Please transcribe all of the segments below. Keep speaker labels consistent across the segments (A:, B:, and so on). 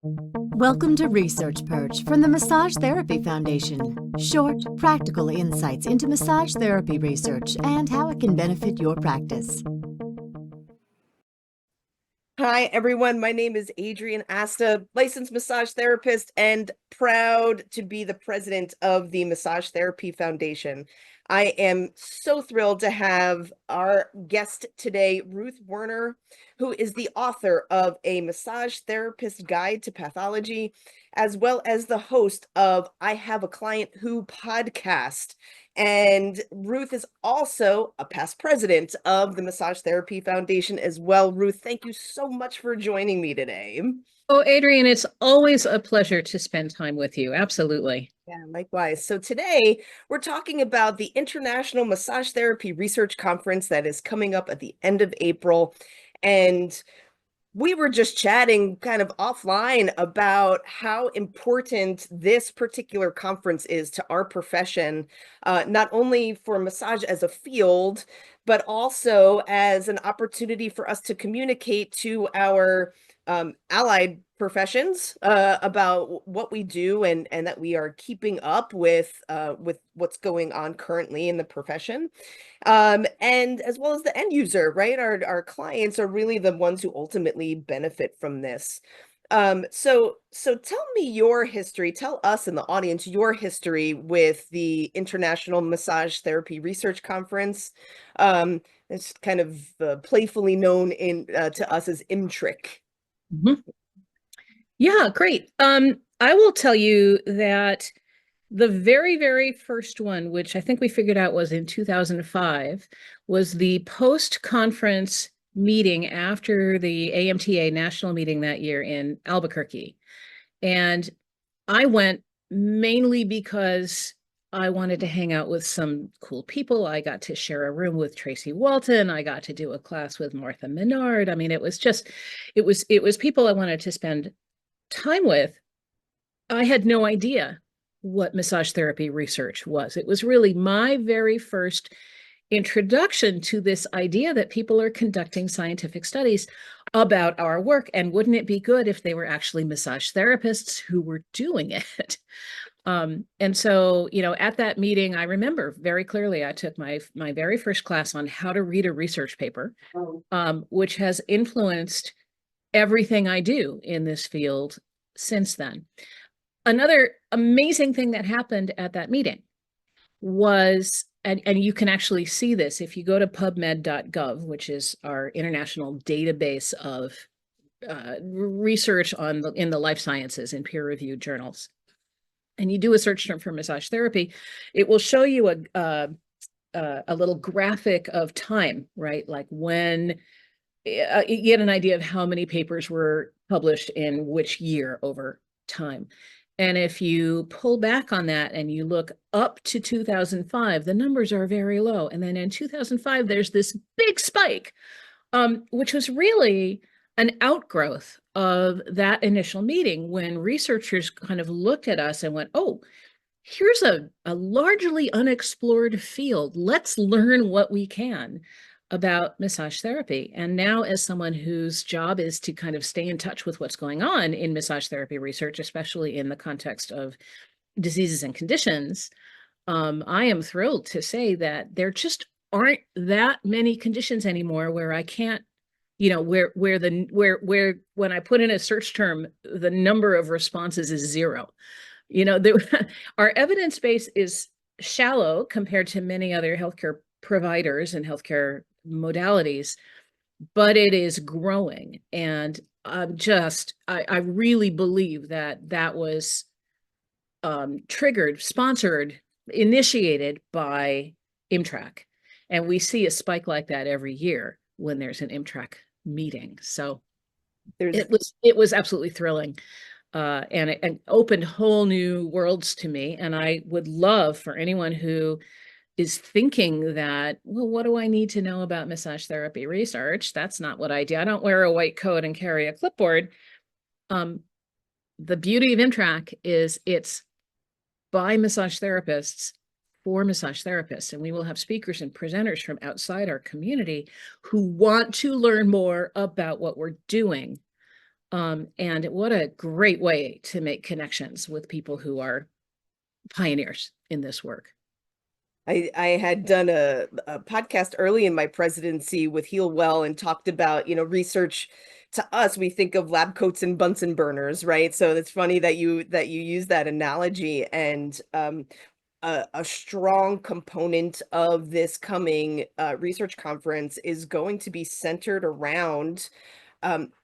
A: Welcome to Research Perch from the Massage Therapy Foundation. Short, practical insights into massage therapy research and how it can benefit your practice.
B: Hi, everyone. My name is Adrienne Asta, licensed massage therapist and proud to be the president of the Massage Therapy Foundation. I am so thrilled to have our guest today, Ruth Werner, who is the author of A Massage Therapist Guide to Pathology, as well as the host of I Have a Client Who podcast. And Ruth is also a past president of the Massage Therapy Foundation as well. Ruth, thank you so much for joining me today.
C: Oh, Adrienne, it's always a pleasure to spend time with you. Absolutely.
B: Yeah, likewise. So today we're talking about the International Massage Therapy Research Conference that is coming up at the end of April. And we were just chatting kind of offline about how important this particular conference is to our profession, not only for massage as a field, but also as an opportunity for us to communicate to our allied professions about what we do and that we are keeping up with what's going on currently in the profession. And as well as the end user, right? Our clients are really the ones who ultimately benefit from this. So tell me your history, tell us in the audience your history with the International Massage Therapy Research Conference. It's kind of playfully known to us as IMTRC.
C: Mm-hmm. Yeah, great. I will tell you that the very, very first one, which I think we figured out was in 2005, was the post-conference meeting after the AMTA national meeting that year in Albuquerque. And I went mainly because I wanted to hang out with some cool people. I got to share a room with Tracy Walton. I got to do a class with Martha Menard. I mean, it was people I wanted to spend time with. I had no idea what massage therapy research was. It was really my very first introduction to this idea that people are conducting scientific studies about our work. And wouldn't it be good if they were actually massage therapists who were doing it? And so, at that meeting, I remember very clearly, I took my very first class on how to read a research paper, which has influenced everything I do in this field since then. Another amazing thing that happened at that meeting was, and you can actually see this if you go to pubmed.gov, which is our international database of research in the life sciences in peer-reviewed journals. And you do a search term for massage therapy, it will show you a little graphic of time, right? Like when you get an idea of how many papers were published in which year over time. And if you pull back on that and you look up to 2005, the numbers are very low. And then in 2005, there's this big spike, which was really an outgrowth of that initial meeting when researchers kind of looked at us and went, oh, here's a largely unexplored field. Let's learn what we can about massage therapy. And now, as someone whose job is to kind of stay in touch with what's going on in massage therapy research, especially in the context of diseases and conditions, I am thrilled to say that there just aren't that many conditions anymore where I can't, where when I put in a search term, the number of responses is zero. Our evidence base is shallow compared to many other healthcare providers and healthcare modalities, but it is growing. And I really believe that was triggered, sponsored, initiated by IMTRC. And we see a spike like that every year when there's an IMTRC meeting. So it was absolutely thrilling. And it opened whole new worlds to me. And I would love for anyone who is thinking that, well, what do I need to know about massage therapy research? That's not what I do. I don't wear a white coat and carry a clipboard. The beauty of IMTRC is it's by massage therapists for massage therapists. And we will have speakers and presenters from outside our community who want to learn more about what we're doing. And what a great way to make connections with people who are pioneers in this work.
B: I had done a podcast early in my presidency with Heal Well and talked about, research. To us, we think of lab coats and Bunsen burners, right? So it's funny that you use that analogy. And a strong component of this coming research conference is going to be centered around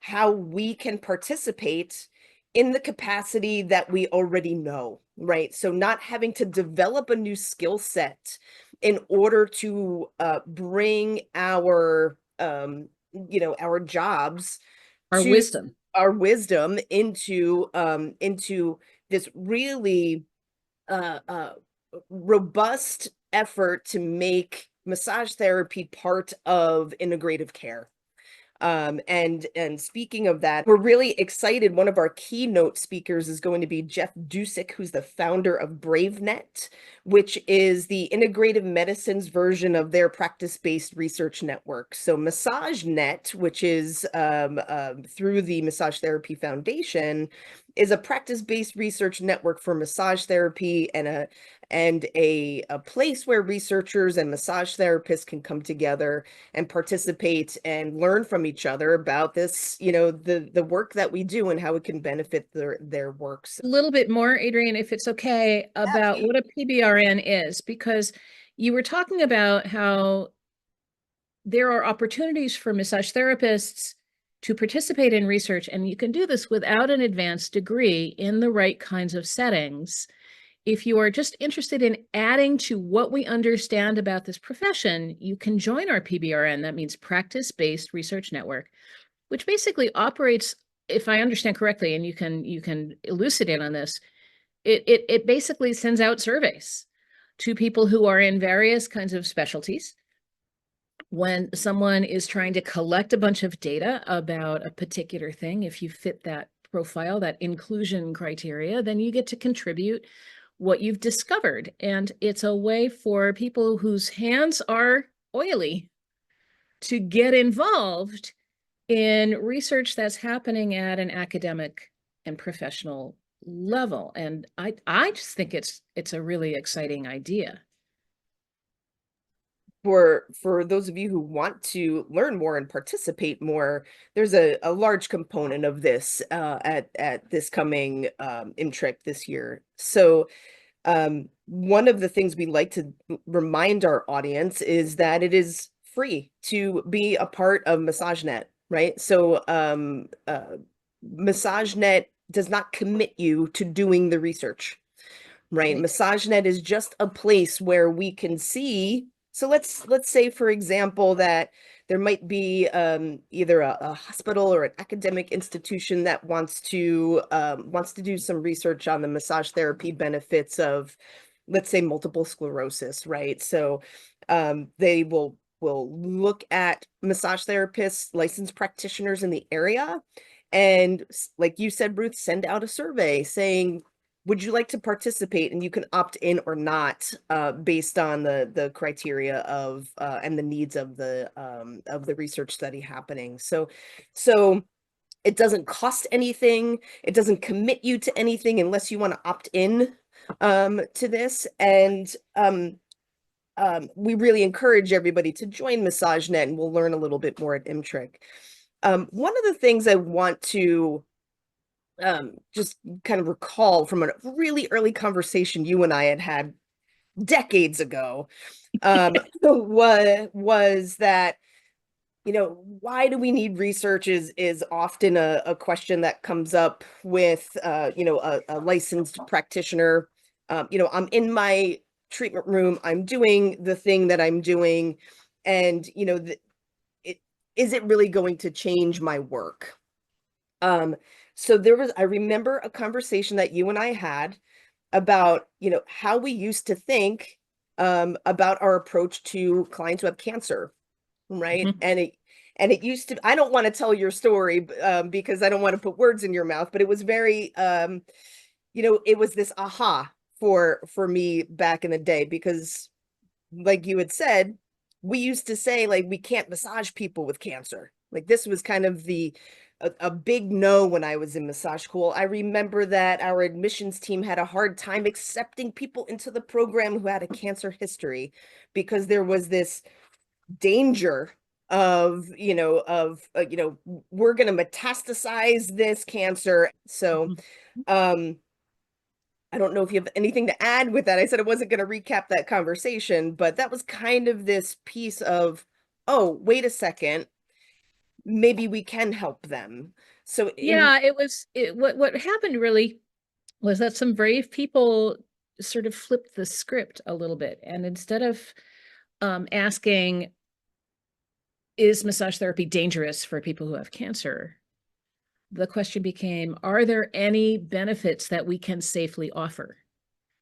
B: how we can participate in the capacity that we already know, right? So not having to develop a new skill set in order to bring our our jobs,
C: Our
B: to
C: wisdom.
B: our wisdom into this really robust effort to make massage therapy part of integrative care. And speaking of that, we're really excited. One of our keynote speakers is going to be Jeff Dusick, who's the founder of BraveNet, which is the integrative medicine's version of their practice-based research network. So MassageNet, which is through the Massage Therapy Foundation, is a practice-based research network for massage therapy and a place where researchers and massage therapists can come together and participate and learn from each other about this, the work that we do and how it can benefit their works.
C: A little bit more, Adrienne, if it's okay, about what a PBRN is, because you were talking about how there are opportunities for massage therapists to participate in research, and you can do this without an advanced degree in the right kinds of settings. If you are just interested in adding to what we understand about this profession, you can join our PBRN. That means Practice-Based Research Network, which basically operates, if I understand correctly, and you can elucidate on this, it basically sends out surveys to people who are in various kinds of specialties. When someone is trying to collect a bunch of data about a particular thing, if you fit that profile, that inclusion criteria, then you get to contribute what you've discovered. And it's a way for people whose hands are oily to get involved in research that's happening at an academic and professional level. And I just think it's a really exciting idea.
B: For those of you who want to learn more and participate more, there's a large component of this at this coming IMTRC this year. So one of the things we like to remind our audience is that it is free to be a part of MassageNet, right? So MassageNet does not commit you to doing the research, right? MassageNet is just a place where we can see. So let's say, for example, that there might be either a hospital or an academic institution that wants to do some research on the massage therapy benefits of, let's say, multiple sclerosis, right? So they will look at massage therapists, licensed practitioners in the area, and like you said, Ruth, send out a survey saying, would you like to participate? And you can opt in or not based on the criteria of and the needs of the research study happening. So it doesn't cost anything. It doesn't commit you to anything unless you want to opt in to this. And we really encourage everybody to join MassageNet, and we'll learn a little bit more at IMTRC. One of the things I want to just kind of recall from a really early conversation you and I had decades ago, was that, why do we need research is often a question that comes up with, a licensed practitioner. I'm in my treatment room, I'm doing the thing that I'm doing, and, is it really going to change my work? So I remember a conversation that you and I had about, how we used to think about our approach to clients who have cancer, right?
C: Mm-hmm.
B: And it used to, I don't want to tell your story because I don't want to put words in your mouth, but it was very, it was this aha for me back in the day, because like you had said, we used to say, like, we can't massage people with cancer. Like, this was kind of the a big no when I was in massage school. I remember that our admissions team had a hard time accepting people into the program who had a cancer history because there was this danger of, we're going to metastasize this cancer. So, I don't know if you have anything to add with that. I said I wasn't going to recap that conversation, but that was kind of this piece of, oh, wait a second, maybe we can help them. So
C: Yeah, what happened really was that some brave people sort of flipped the script a little bit. And instead of asking, is massage therapy dangerous for people who have cancer? The question became, are there any benefits that we can safely offer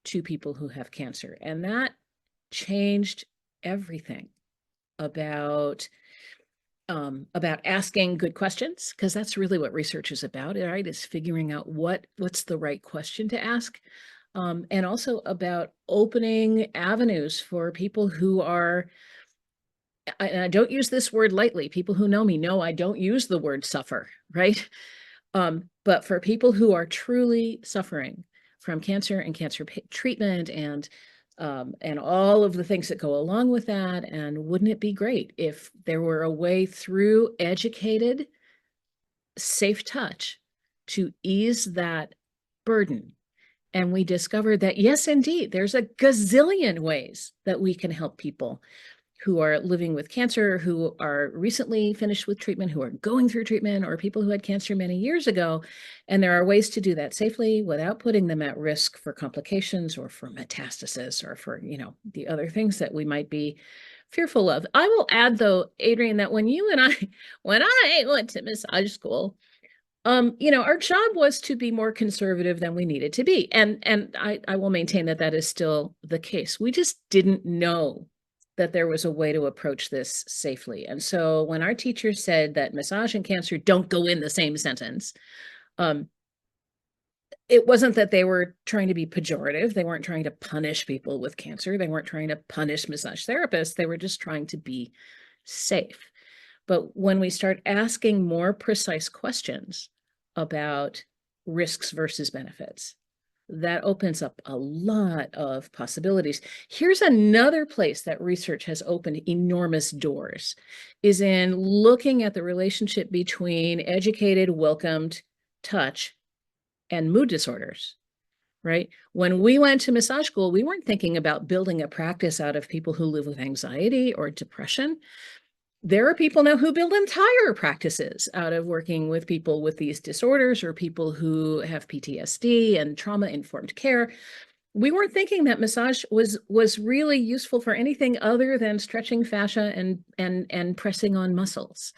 C: to people who have cancer? And that changed everything about asking good questions, because that's really what research is about, right? Is figuring out what's the right question to ask. And also about opening avenues for people who are, and I don't use this word lightly, people who know me know I don't use the word suffer, right? But for people who are truly suffering from cancer and cancer treatment and all of the things that go along with that, and wouldn't it be great if there were a way through educated, safe touch to ease that burden? And we discovered that, yes, indeed, there's a gazillion ways that we can help people who are living with cancer, who are recently finished with treatment, who are going through treatment, or people who had cancer many years ago. And there are ways to do that safely without putting them at risk for complications or for metastasis or for, the other things that we might be fearful of. I will add, though, Adrienne, that when I went to massage school, our job was to be more conservative than we needed to be. And I will maintain that that is still the case. We just didn't know that there was a way to approach this safely. And so when our teacher said that massage and cancer don't go in the same sentence, it wasn't that they were trying to be pejorative. They weren't trying to punish people with cancer. They weren't trying to punish massage therapists. They were just trying to be safe. But when we start asking more precise questions about risks versus benefits, that opens up a lot of possibilities. Here's another place that research has opened enormous doors, is in looking at the relationship between educated, welcomed touch and mood disorders, right? When we went to massage school, we weren't thinking about building a practice out of people who live with anxiety or depression. There are people now who build entire practices out of working with people with these disorders or people who have PTSD and trauma-informed care. We weren't thinking that massage was really useful for anything other than stretching fascia and pressing on muscles.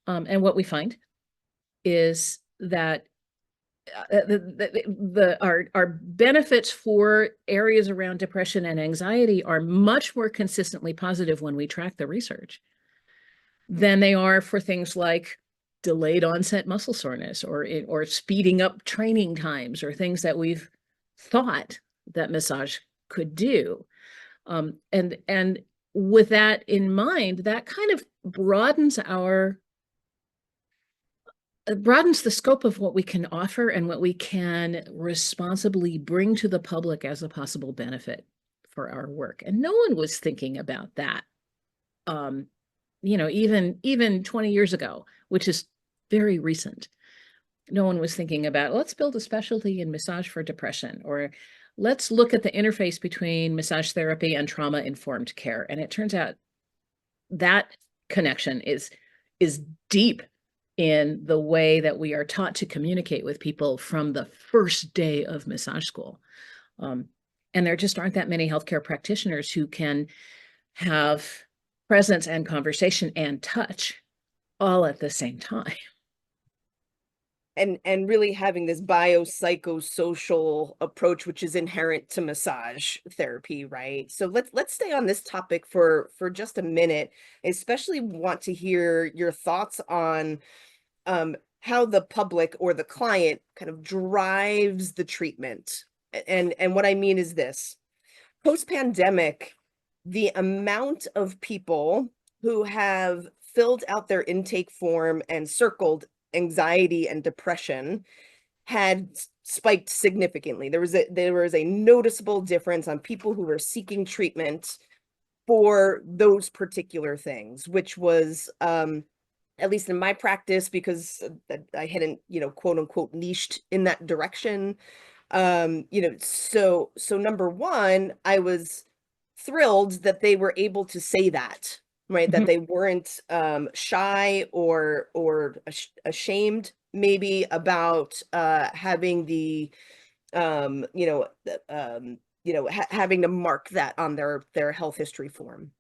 C: And what we find is that our benefits for areas around depression and anxiety are much more consistently positive when we track the research than they are for things like delayed onset muscle soreness or speeding up training times or things that we've thought that massage could do. And with that in mind, that kind of broadens the scope of what we can offer and what we can responsibly bring to the public as a possible benefit for our work. And no one was thinking about that. Even 20 years ago, which is very recent, no one was thinking about, let's build a specialty in massage for depression, or let's look at the interface between massage therapy and trauma-informed care. And it turns out that connection is deep in the way that we are taught to communicate with people from the first day of massage school. And there just aren't that many healthcare practitioners who can have presence and conversation and touch all at the same time.
B: And really having this biopsychosocial approach, which is inherent to massage therapy, right? So let's stay on this topic for just a minute. I especially want to hear your thoughts on how the public or the client kind of drives the treatment. And what I mean is this: post-pandemic, the amount of people who have filled out their intake form and circled anxiety and depression had spiked significantly. There was a noticeable difference on people who were seeking treatment for those particular things, which was, at least in my practice, because I hadn't, quote unquote, niched in that direction. So number one, I was thrilled that they were able to say that, right? That they weren't shy or ashamed maybe about having the having to mark that on their health history form.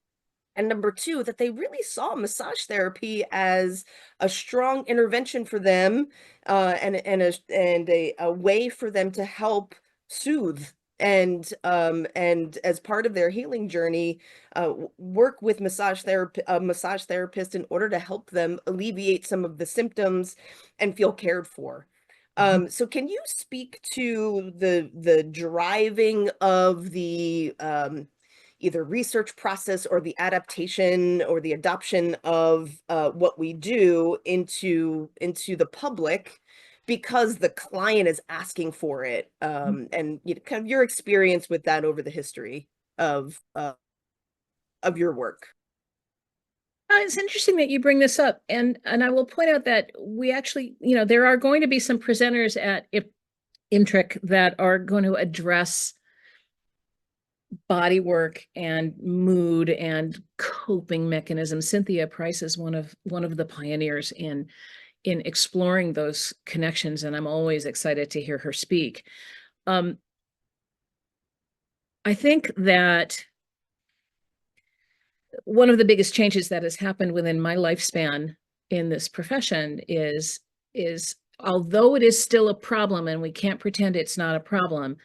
B: And number two, that they really saw massage therapy as a strong intervention for them, and a way for them to help soothe and as part of their healing journey, work with a massage therapist in order to help them alleviate some of the symptoms and feel cared for. So can you speak to the driving of the either research process or the adaptation or the adoption of what we do into the public, because the client is asking for it, and kind of your experience with that over the history of your work?
C: It's interesting that you bring this up, and I will point out that we actually, there are going to be some presenters at IMTRC that are going to address body work and mood and coping mechanisms. Cynthia Price is one of the pioneers in exploring those connections, and I'm always excited to hear her speak. I think that one of the biggest changes that has happened within my lifespan in this profession is although it is still a problem and we can't pretend it's not a problem,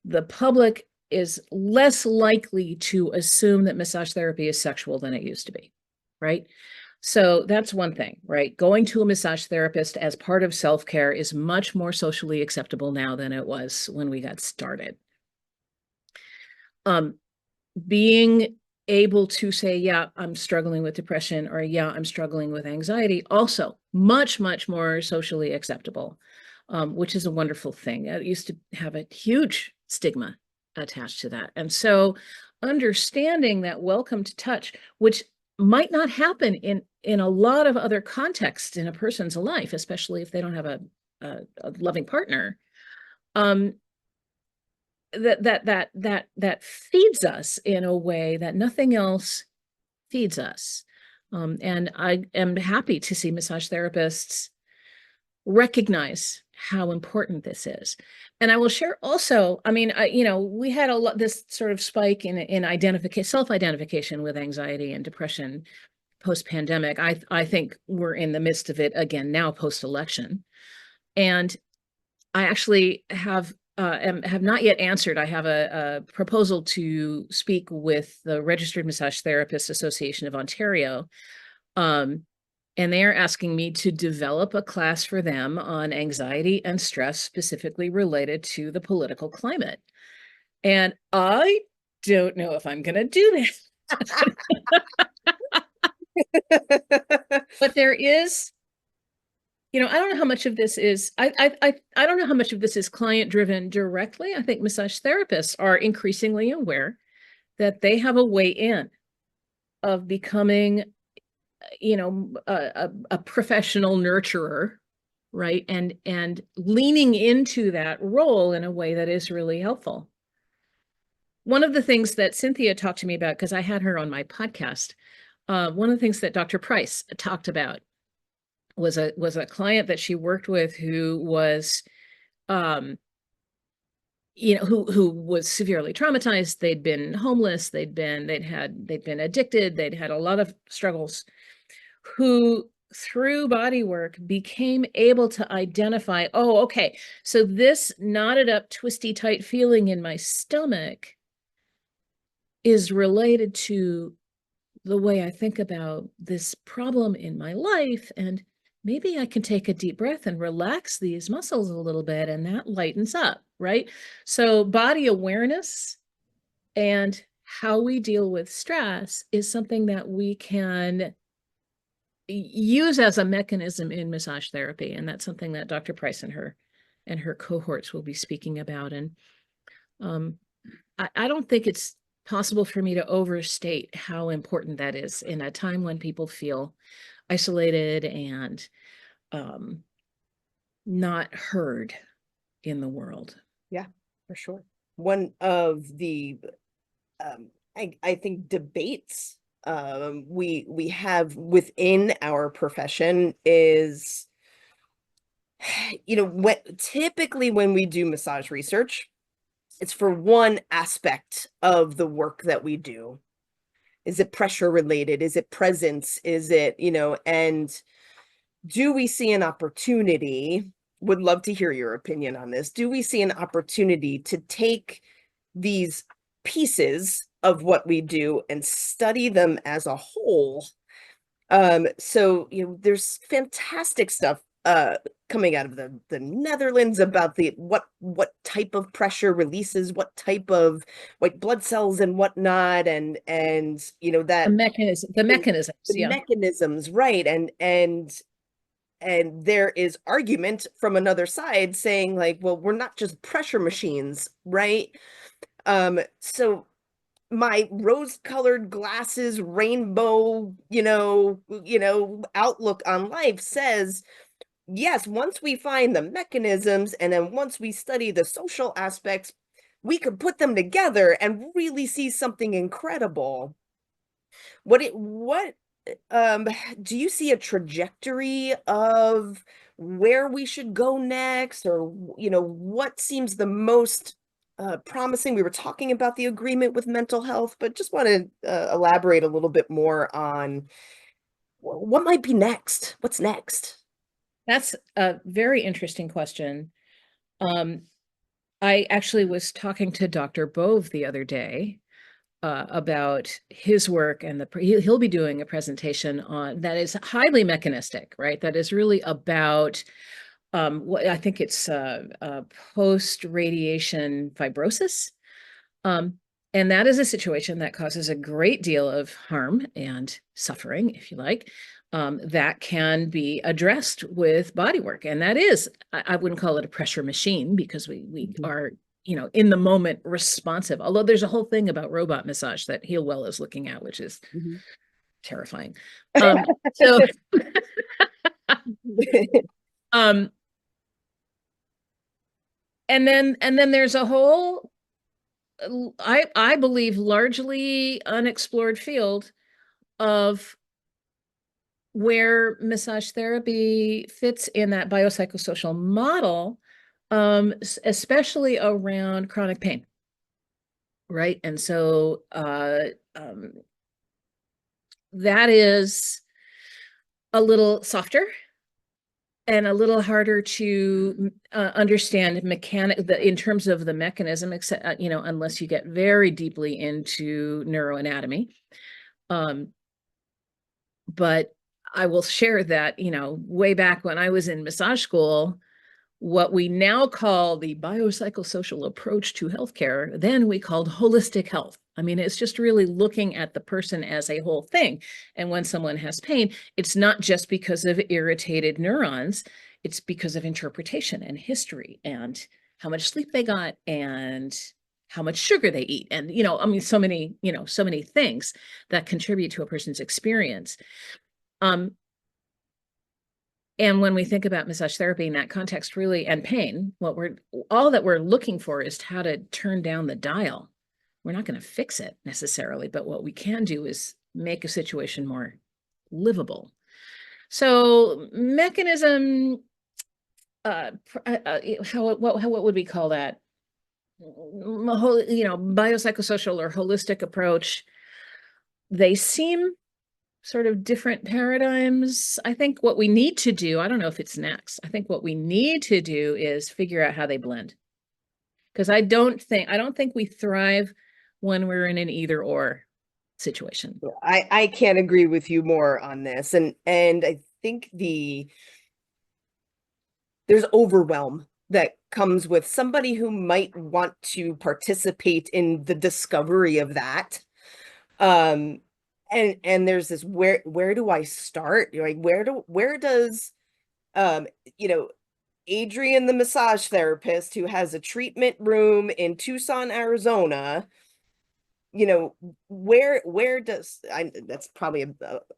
C: the public is less likely to assume that massage therapy is sexual than it used to be, right? So that's one thing, right? Going to a massage therapist as part of self-care is much more socially acceptable now than it was when we got started. Being able to say, yeah, I'm struggling with depression, or yeah, I'm struggling with anxiety, also much, much more socially acceptable, which is a wonderful thing. It used to have a huge stigma attached to that. And so understanding that welcome to touch, which might not happen in a lot of other contexts in a person's life, especially if they don't have a loving partner, that feeds us in a way that nothing else feeds us. And I am happy to see massage therapists recognize how important this is. And I will share also, I mean, we had this sort of spike in self-identification with anxiety and depression post-pandemic. I think we're in the midst of it again now, post-election. And I actually have not yet answered. I have a proposal to speak with the Registered Massage Therapists Association of Ontario. And they are asking me to develop a class for them on anxiety and stress specifically related to the political climate. And I don't know if I'm going to do that. But there is, I don't know how much of this is, I don't know how much of this is client driven directly. I think massage therapists are increasingly aware that they have a way in of becoming a professional nurturer, right? And leaning into that role in a way that is really helpful. One of the things that Cynthia talked to me about, because I had her on my podcast, one of the things that Dr. Price talked about was a client that she worked with who was, who was severely traumatized. They'd been homeless. They'd been addicted. They'd had a lot of struggles, who through body work became able to identify, oh, okay, so this knotted up, twisty, tight feeling in my stomach is related to the way I think about this problem in my life. And maybe I can take a deep breath and relax these muscles a little bit, and that lightens up, right? So body awareness and how we deal with stress is something that we can use as a mechanism in massage therapy. And that's something that Dr. Price and her cohorts will be speaking about. And I don't think it's possible for me to overstate how important that is in a time when people feel isolated and not heard in the world.
B: Yeah, for sure. One of the I think debates we have within our profession is, typically when we do massage research, it's for one aspect of the work that we do. Is it pressure related? Is it presence? Is it, and do we see an opportunity? Would love to hear your opinion on this. Do we see an opportunity to take these pieces of what we do and study them as a whole? So, there's fantastic stuff coming out of the Netherlands about what type of pressure releases what type of white blood cells and whatnot, and that
C: the
B: mechanisms, right? And there is argument from another side saying like, well, we're not just pressure machines, right? So my rose-colored glasses, rainbow, outlook on life says, yes, once we find the mechanisms and then once we study the social aspects, we could put them together and really see something incredible. Do you see a trajectory of where we should go next, or what seems the most promising? We were talking about the agreement with mental health, but just want to elaborate a little bit more on what might be next. What's next?
C: That's a very interesting question. I actually was talking to Dr. Bove the other day about his work, and he'll be doing a presentation on that is highly mechanistic, right? That is really about what I think it's post-radiation fibrosis. And that is a situation that causes a great deal of harm and suffering, if you like, that can be addressed with body work. And that is, I wouldn't call it a pressure machine, because we are, in the moment responsive. Although there's a whole thing about robot massage that Healwell is looking at, which is terrifying. So, and then there's a whole, I believe, largely unexplored field of where massage therapy fits in that biopsychosocial model, especially around chronic pain, right? And so that is a little softer and a little harder to understand in terms of the mechanism, except, unless you get very deeply into neuroanatomy. But I will share that, way back when I was in massage school, what we now call the biopsychosocial approach to healthcare, then we called holistic health. I mean, it's just really looking at the person as a whole thing. And when someone has pain, it's not just because of irritated neurons, it's because of interpretation and history and how much sleep they got and how much sugar they eat. And, so many things that contribute to a person's experience. And when we think about massage therapy in that context, really, and pain, all that we're looking for is how to turn down the dial. We're not going to fix it necessarily, but what we can do is make a situation more livable. So mechanism, what would we call that? Biopsychosocial or holistic approach. They seem sort of different paradigms. I think what we need to do, I don't know if it's next, I think what we need to do is figure out how they blend. Because I don't think we thrive when we're in an either or situation.
B: I can't agree with you more on this. And I think there's overwhelm that comes with somebody who might want to participate in the discovery of that. and there's this, where do I start? You're like, where does you know, Adrienne, the massage therapist who has a treatment room in Tucson, Arizona, you know, where does, that's probably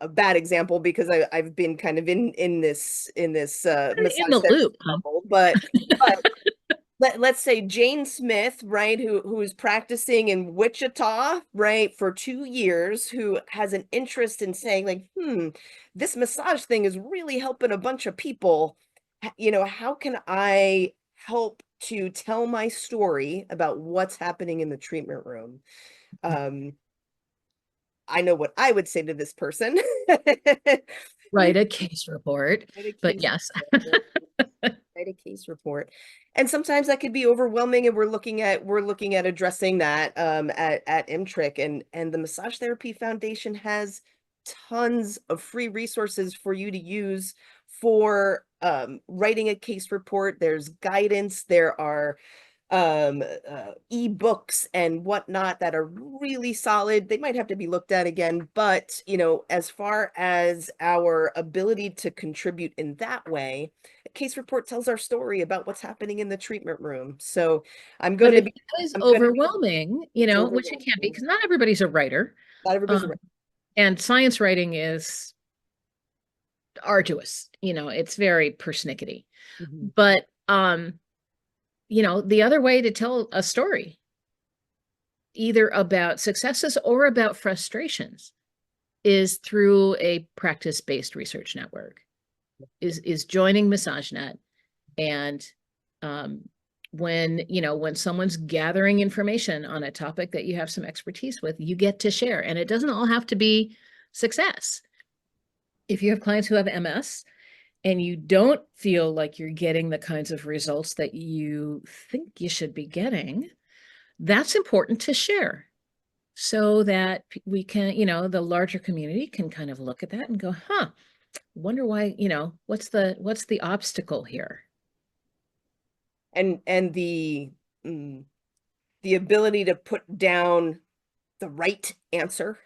B: a bad example because I've been kind of in this
C: In
B: massage
C: the
B: therapy
C: loop, huh?
B: bubble, but let's say Jane Smith, right, who's practicing in Wichita, right, for 2 years, who has an interest in saying like, this massage thing is really helping a bunch of people. You know, how can I help to tell my story about what's happening in the treatment room? I know what I would say to this person.
C: Write a case report,
B: Write a
C: but
B: case
C: yes.
B: report. Write a case report. And sometimes that could be overwhelming, and we're looking at addressing that at MTRC, and the Massage Therapy Foundation has tons of free resources for you to use for writing a case report. There's guidance, there are ebooks and whatnot that are really solid. They might have to be looked at again, but you know, as far as our ability to contribute in that way, a case report tells our story about what's happening in the treatment room. So I'm
C: But
B: going to
C: it
B: be
C: is
B: I'm going to be
C: overwhelming, you
B: it's
C: know, which it can be
B: overwhelming.
C: because not everybody's a writer.
B: Not everybody's
C: Um,
B: right.
C: and science writing is arduous, you know, it's very persnickety.
B: Mhm.
C: But you know, the other way to tell a story, either about successes or about frustrations, is through a practice-based research network, is joining MassageNet. And um, when someone's gathering information on a topic that you have some expertise with, you get to share. And it doesn't all have to be success. If you have clients who have MS and you don't feel like you're getting the kinds of results that you think you should be getting, that's important to share so that we can, the larger community can kind of look at that and go, wonder why, what's the obstacle here?
B: And the ability to put down the right answer,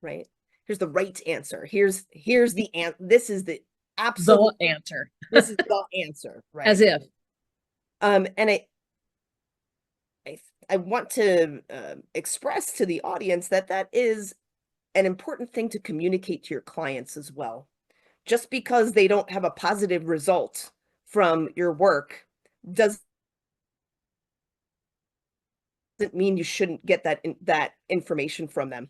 B: right? Here's the right answer. Here's the this is the absolute
C: answer.
B: This is the answer, right?
C: As if.
B: And I want to express to the audience that is an important thing to communicate to your clients as well. Just because they don't have a positive result from your work doesn't mean you shouldn't get that information from them.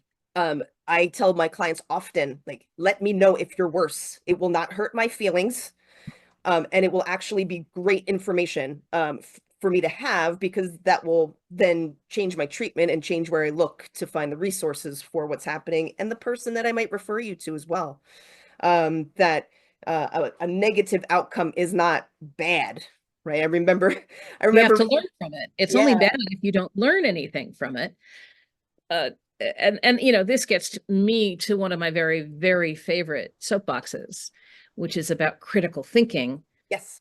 B: I tell my clients often, like, let me know if you're worse. It will not hurt my feelings. And it will actually be great information for me to have, because that will then change my treatment and change where I look to find the resources for what's happening and the person that I might refer you to as well. That a negative outcome is not bad, right? I remember
C: You have to learn from it. It's only
B: yeah.
C: bad if you don't learn anything from it. And this gets me to one of my very, very favorite soapboxes, which is about critical thinking.
B: Yes.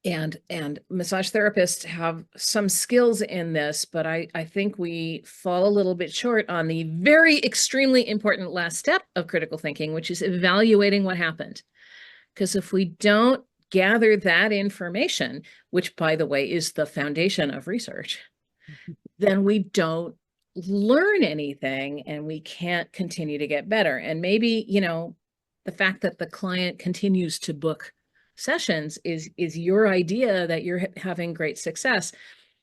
C: And massage therapists have some skills in this, but I think we fall a little bit short on the very extremely important last step of critical thinking, which is evaluating what happened. Because if we don't gather that information, which, by the way, is the foundation of research, then we don't learn anything and we can't continue to get better. And maybe, the fact that the client continues to book sessions is your idea that you're having great success.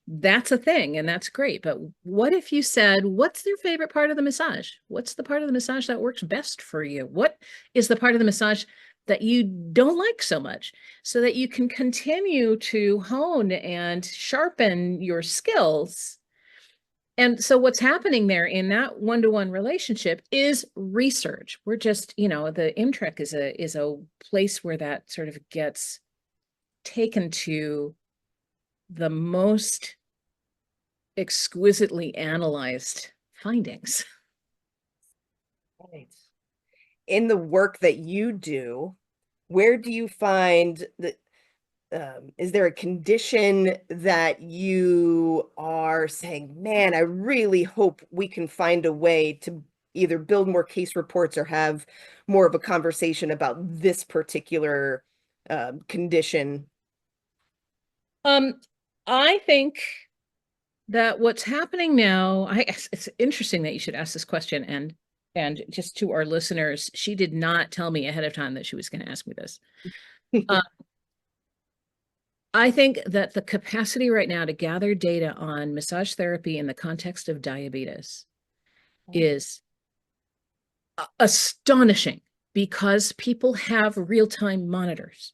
C: That's a thing, and that's great. But what if you said, what's your favorite part of the massage? What's the part of the massage that works best for you? What is the part of the massage that you don't like so much, so that you can continue to hone and sharpen your skills? And so what's happening there in that one-to-one relationship is research. We're just, the IMTRC is a place where that sort of gets taken to the most exquisitely analyzed findings.
B: Right. In the work that you do, where do you find that is there a condition that you are saying, man, I really hope we can find a way to either build more case reports or have more of a conversation about this particular condition?
C: I think that what's happening now, it's interesting that you should ask this question, and just to our listeners, she did not tell me ahead of time that she was going to ask me this. I think that the capacity right now to gather data on massage therapy in the context of diabetes is astonishing, because people have real-time monitors.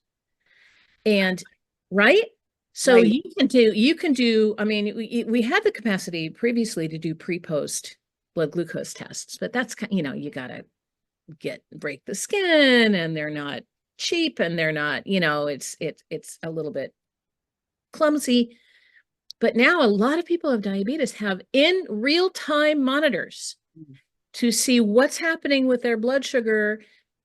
C: And right? So
B: Right.
C: you can do, I mean, we had the capacity previously to do pre-post blood glucose tests, but that's, you know, you got to break the skin, and they're not cheap, and they're not, you know, it's a little bit clumsy. But now a lot of people with diabetes have in real-time monitors to see what's happening with their blood sugar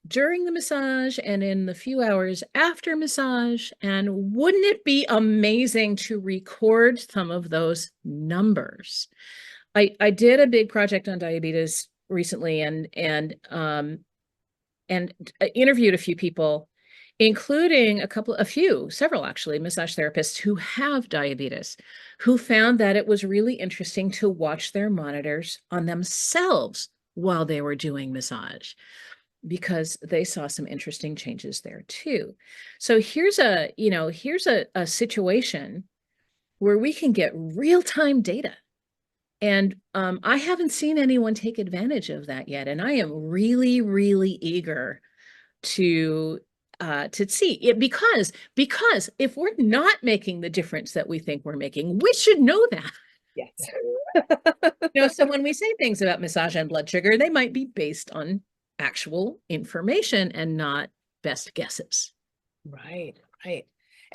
C: during the massage and in the few hours after massage. And wouldn't it be amazing to record some of those numbers? I did a big project on diabetes recently, and interviewed a few people, including several actually, massage therapists who have diabetes, who found that it was really interesting to watch their monitors on themselves while they were doing massage, because they saw some interesting changes there too. So here's a situation where we can get real-time data. And I haven't seen anyone take advantage of that yet. And I am really, really eager to see it, because if we're not making the difference that we think we're making, we should know that.
B: Yes.
C: So when we say things about massage and blood sugar, they might be based on actual information and not best guesses.
B: Right.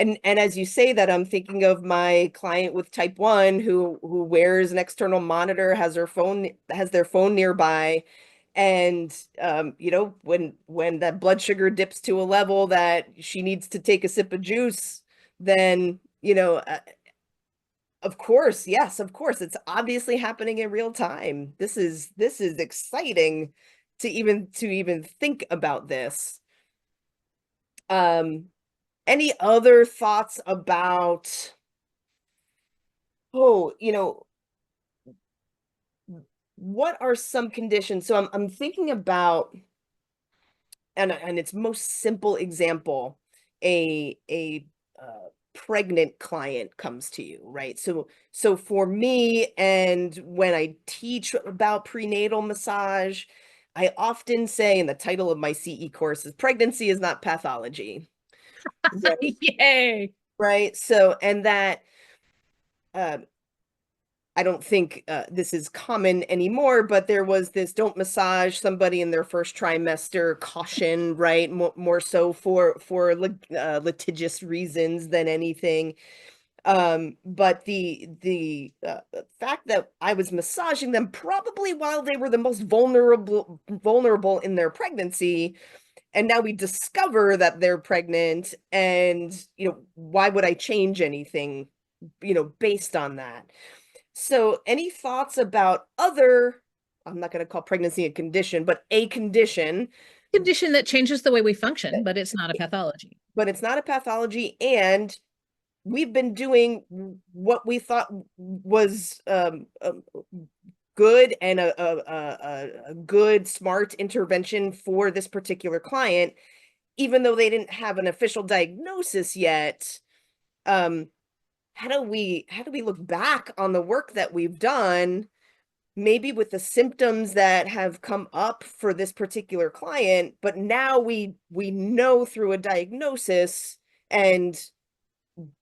B: And as you say that, I'm thinking of my client with type 1 who wears an external monitor, has their phone nearby. And when that blood sugar dips to a level that she needs to take a sip of juice, then of course, yes, of course, it's obviously happening in real time. This is exciting to even think about this. Any other thoughts about, what are some conditions? So I'm thinking about, and its most simple example, a pregnant client comes to you, right? So for me, and when I teach about prenatal massage, I often say, in the title of my CE course is "Pregnancy is not pathology." Right.
C: Yay.
B: Right. So, and that, I don't think this is common anymore, but there was this "don't massage somebody in their first trimester" caution, right? More so for litigious reasons than anything. But the fact that I was massaging them probably while they were the most vulnerable in their pregnancy, and now we discover that they're pregnant, and why would I change anything based on that? So any thoughts about other, I'm not going to call pregnancy a condition, but a condition
C: that changes the way we function, but it's not a pathology.
B: And we've been doing what we thought was good, and a good, smart intervention for this particular client, even though they didn't have an official diagnosis yet. How do we look back on the work that we've done, maybe with the symptoms that have come up for this particular client, but now we know through a diagnosis, and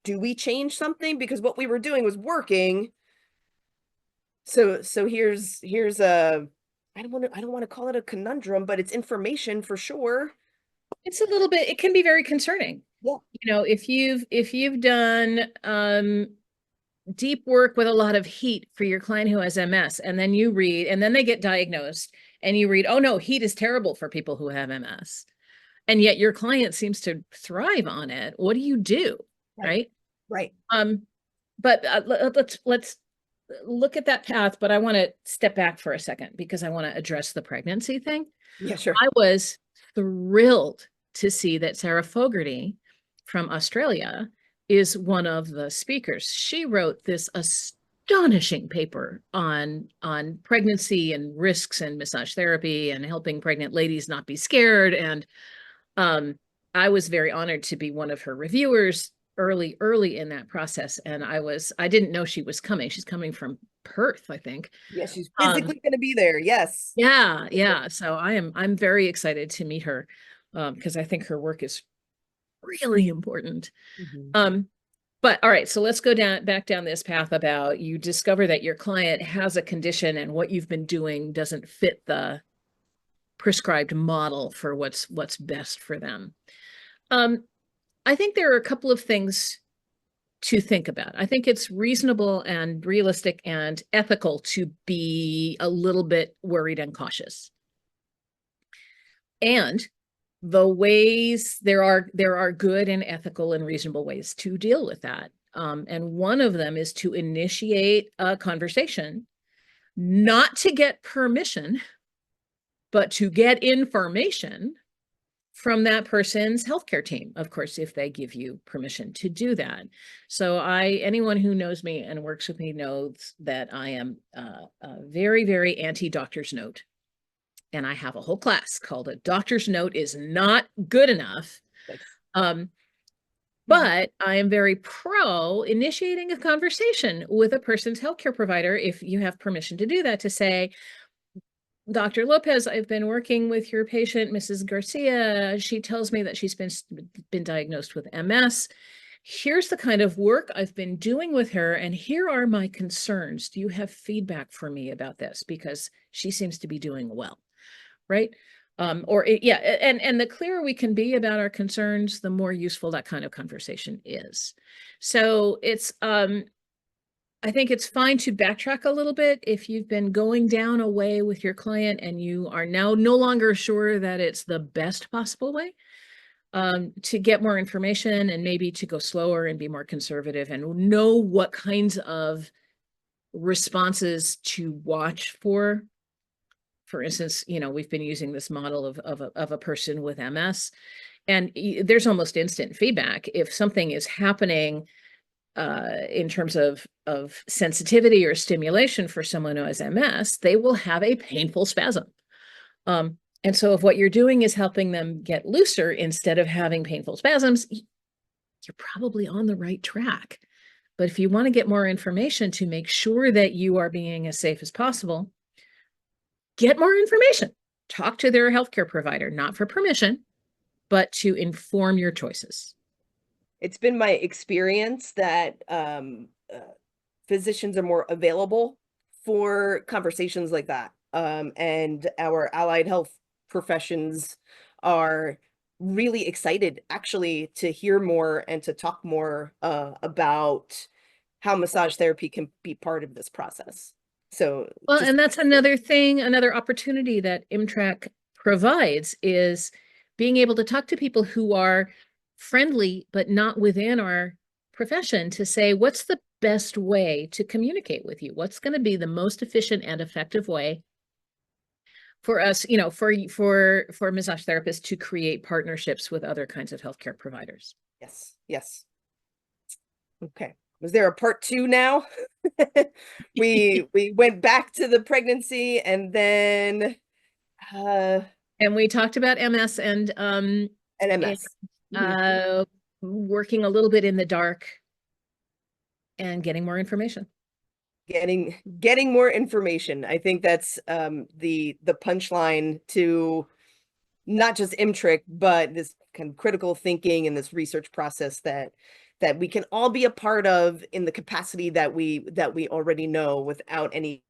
B: do we change something because what we were doing was working? So here's a, I don't want to call it a conundrum, but it's information for sure.
C: It's a little bit, it can be very concerning.
B: Yeah.
C: If you've done deep work with a lot of heat for your client who has MS, and then you read, and then they get diagnosed, and you read, oh no, heat is terrible for people who have MS, and yet your client seems to thrive on it. What do you do? Right.
B: Right.
C: But let's look at that path, but I want to step back for a second because I want to address the pregnancy thing.
B: Yeah, sure.
C: I was thrilled to see that Sarah Fogarty from Australia is one of the speakers. She wrote this astonishing paper on pregnancy and risks and massage therapy and helping pregnant ladies not be scared. And I was very honored to be one of her reviewers early in that process. And I didn't know she was coming. She's coming from Perth, I think.
B: Yeah, she's physically going to be there. Yes.
C: Yeah. So I'm very excited to meet her because I think her work is really important. But all right, so let's go back down this path about you discover that your client has a condition and what you've been doing doesn't fit the prescribed model for what's best for them. I think there are a couple of things to think about. I think it's reasonable and realistic and ethical to be a little bit worried and cautious. And the ways there are good and ethical and reasonable ways to deal with that. And one of them is to initiate a conversation, not to get permission, but to get information from that person's healthcare team, of course, if they give you permission to do that. So anyone who knows me and works with me knows that I am very, very anti-doctor's note. And I have a whole class called A Doctor's Note is Not Good Enough. But I am very pro initiating a conversation with a person's healthcare provider, if you have permission to do that, to say, Dr. Lopez, I've been working with your patient, Mrs. Garcia. She tells me that she's been diagnosed with MS. Here's the kind of work I've been doing with her, and here are my concerns. Do you have feedback for me about this? Because she seems to be doing well, right? And the clearer we can be about our concerns, the more useful that kind of conversation is. So it's, I think it's fine to backtrack a little bit if you've been going down a way with your client and you are now no longer sure that it's the best possible way, to get more information and maybe to go slower and be more conservative and know what kinds of responses to watch for. For instance, we've been using this model of a person with MS, and there's almost instant feedback. If something is happening in terms of sensitivity or stimulation for someone who has MS, they will have a painful spasm. And so if what you're doing is helping them get looser instead of having painful spasms, you're probably on the right track. But if you want to get more information to make sure that you are being as safe as possible, get more information. Talk to their healthcare provider, not for permission, but to inform your choices.
B: It's been my experience that physicians are more available for conversations like that. And our allied health professions are really excited actually to hear more and to talk more about how massage therapy can be part of this process. So,
C: well, and that's another thing, another opportunity that IMTRC provides is being able to talk to people who are friendly, but not within our profession, to say, what's the best way to communicate with you? What's going to be the most efficient and effective way for us, for massage therapists to create partnerships with other kinds of healthcare providers?
B: Yes. Okay. Was there a part 2 now? we went back to the pregnancy and then
C: and we talked about MS and
B: MS.
C: Working a little bit in the dark and getting more information.
B: Getting more information. I think that's the punchline to not just IMTRC, but this kind of critical thinking and this research process that we can all be a part of in the capacity that we already know, without any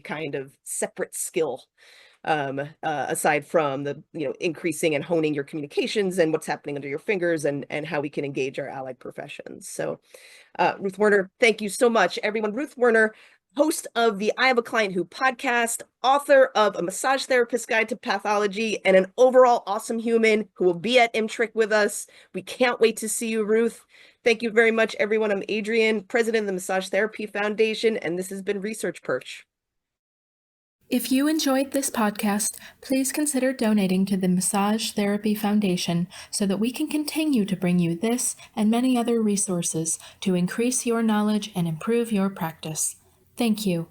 B: kind of separate skill, aside from the increasing and honing your communications and what's happening under your fingers, and how we can engage our allied professions. So Ruth Werner, thank you so much, everyone. Ruth Werner, host of the I Have a Client Who podcast, author of A Massage Therapist's Guide to Pathology, and an overall awesome human who will be at IMTRC with us. We can't wait to see you, Ruth. Thank you very much, everyone. I'm Adrienne, President of the Massage Therapy Foundation, and this has been Research Perch.
D: If you enjoyed this podcast, please consider donating to the Massage Therapy Foundation so that we can continue to bring you this and many other resources to increase your knowledge and improve your practice. Thank you.